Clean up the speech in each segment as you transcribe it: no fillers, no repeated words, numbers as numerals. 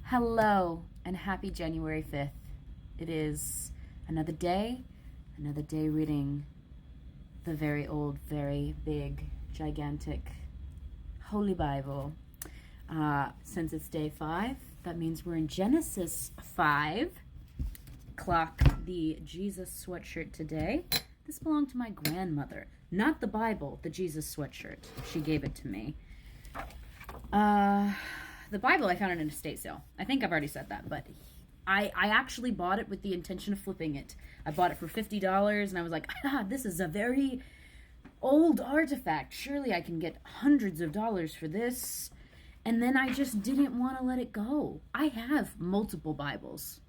Hello and happy January 5th. It is another day reading the very old, very big, gigantic Holy Bible. Since it's day 5, that means we're in Genesis 5. Clock the Jesus sweatshirt today. This belonged to my grandmother. Not the Bible, the Jesus sweatshirt. She gave it to me. The Bible, I found it in an estate sale. I think I've already said that, but I actually bought it with the intention of flipping it. I bought it for $50, and I was like, this is a very old artifact. Surely I can get hundreds of dollars for this. And then I just didn't want to let it go. I have multiple Bibles.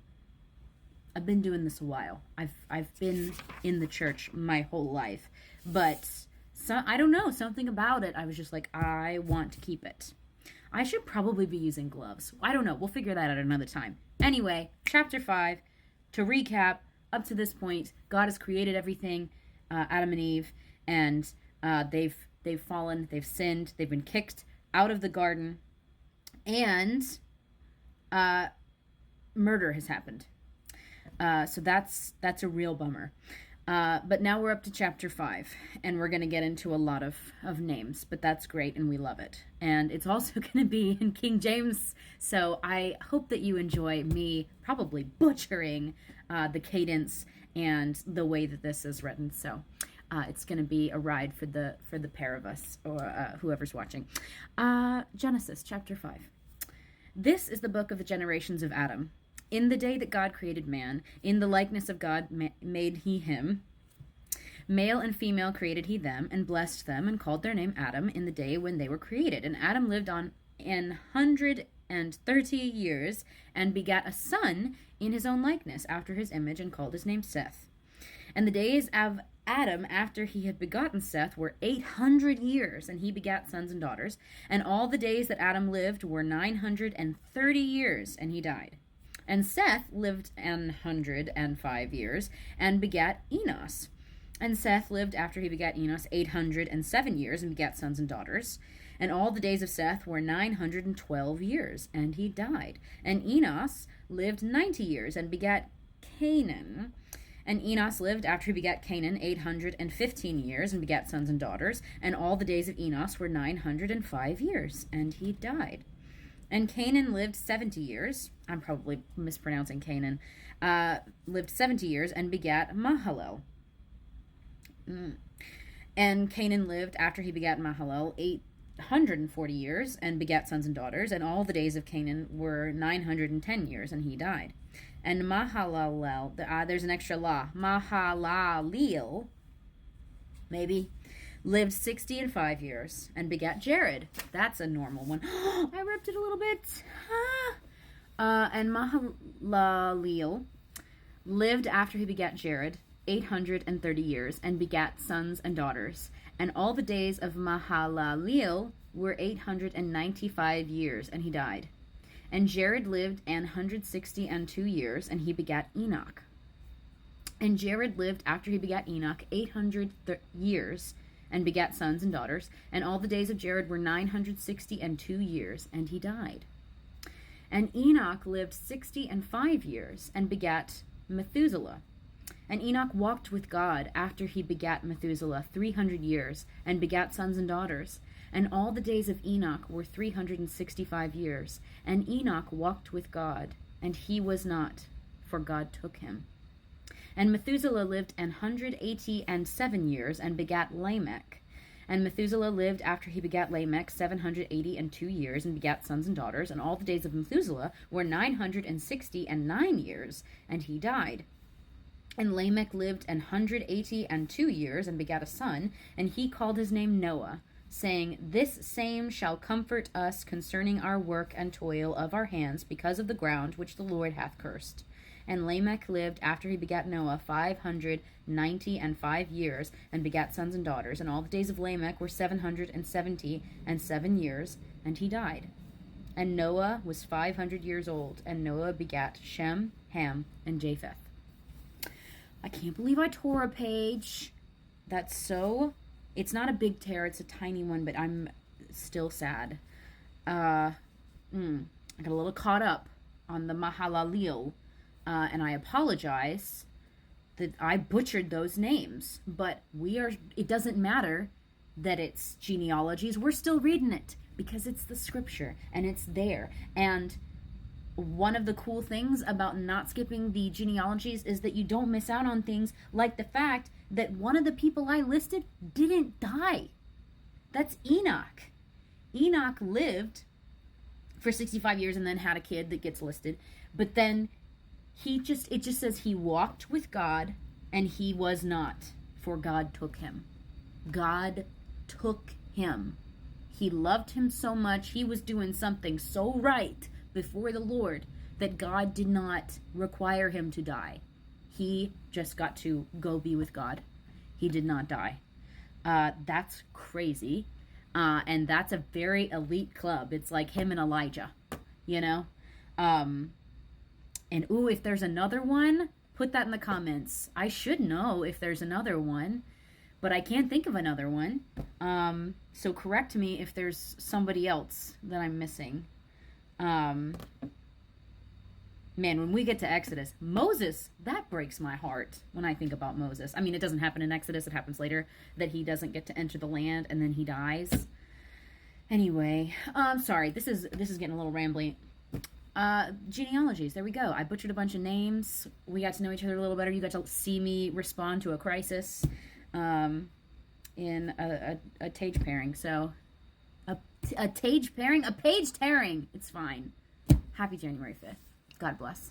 I've been doing this a while. I've been in the church my whole life. But I don't know, something about it, I was just like, I want to keep it. I should probably be using gloves. I don't know. We'll figure that out another time. Anyway, chapter 5. To recap, up to this point, God has created everything, Adam and Eve, and they've fallen, they've sinned, they've been kicked out of the garden, and murder has happened. So that's a real bummer. But now we're up to chapter 5, and we're going to get into a lot of names, but that's great, and we love it. And it's also going to be in King James, so I hope that you enjoy me probably butchering the cadence and the way that this is written. So it's going to be a ride for the pair of us, or whoever's watching. Genesis chapter 5. This is the book of the generations of Adam. In the day that God created man, in the likeness of God made he him. Male and female created he them, and blessed them, and called their name Adam in the day when they were created. And Adam lived on 130 years, and begat a son in his own likeness, after his image, and called his name Seth. And the days of Adam, after he had begotten Seth, were 800 years, and he begat sons and daughters. And all the days that Adam lived were 930 years, and he died. And Seth lived 105 years, and begat Enos. And Seth lived after he begat Enos 807 years, and begat sons and daughters. And all the days of Seth were 912 years, and he died. And Enos lived 90 years, and begat Canaan. And Enos lived after he begat Canaan 815 years, and begat sons and daughters. And all the days of Enos were 905 years, and he died. And Canaan lived 70 years. I'm probably mispronouncing Canaan. Lived 70 years and begat Mahalalel. And Canaan lived after he begat Mahalalel 840 years and begat sons and daughters. And all the days of Canaan were 910 years, and he died. And Mahalalel, there's an extra la. Mahalalel, maybe, lived 65 years and begat Jared. That's a normal one. I ripped it a little bit. And Mahalalel lived after he begat Jared 830 years and begat sons and daughters. And all the days of Mahalalel were 895 years, and he died. And Jared lived 162 years, and he begat Enoch. And Jared lived after he begat Enoch 800 years, and begat sons and daughters. And all the days of Jared were 962 years, and he died. And Enoch lived 65 years, and begat Methuselah. And Enoch walked with God after he begat Methuselah 300 years, and begat sons and daughters. And all the days of Enoch were 365 years. And Enoch walked with God, and he was not, for God took him. And Methuselah lived 187 years, and begat Lamech. And Methuselah lived after he begat Lamech 782 years, and begat sons and daughters. And all the days of Methuselah were 969 years, and he died. And Lamech lived 182 years, and begat a son, and he called his name Noah, saying, This same shall comfort us concerning our work and toil of our hands, because of the ground which the Lord hath cursed. And Lamech lived after he begat Noah 595 years, and begat sons and daughters. And all the days of Lamech were 777 years, and he died. And Noah was 500 years old, and Noah begat Shem, Ham, and Japheth. I can't believe I tore a page. That's so... It's not a big tear, it's a tiny one, but I'm still sad. I got a little caught up on the Mahalalel, and I apologize that I butchered those names. But it doesn't matter that it's genealogies. We're still reading it because it's the scripture and it's there. And one of the cool things about not skipping the genealogies is that you don't miss out on things like the fact that one of the people I listed didn't die. That's Enoch. Enoch lived for 65 years and then had a kid that gets listed. But then it just says he walked with God and he was not, for God took him. God took him. He loved him so much. He was doing something so right before the Lord that God did not require him to die. He just got to go be with God. He did not die. That's crazy. And that's a very elite club. It's like him and Elijah, you know? And if there's another one, put that in the comments. I should know if there's another one, but I can't think of another one. So correct me if there's somebody else that I'm missing. Man, when we get to Exodus, Moses, that breaks my heart when I think about Moses. I mean, it doesn't happen in Exodus, it happens later, that he doesn't get to enter the land and then he dies. Anyway, sorry, this is getting a little rambly. Genealogies, there we go. I butchered a bunch of names. We got to know each other a little better. You got to see me respond to a crisis in a Tage pairing. So, a Tage pairing? A page tearing. It's fine. Happy January 5th. God bless.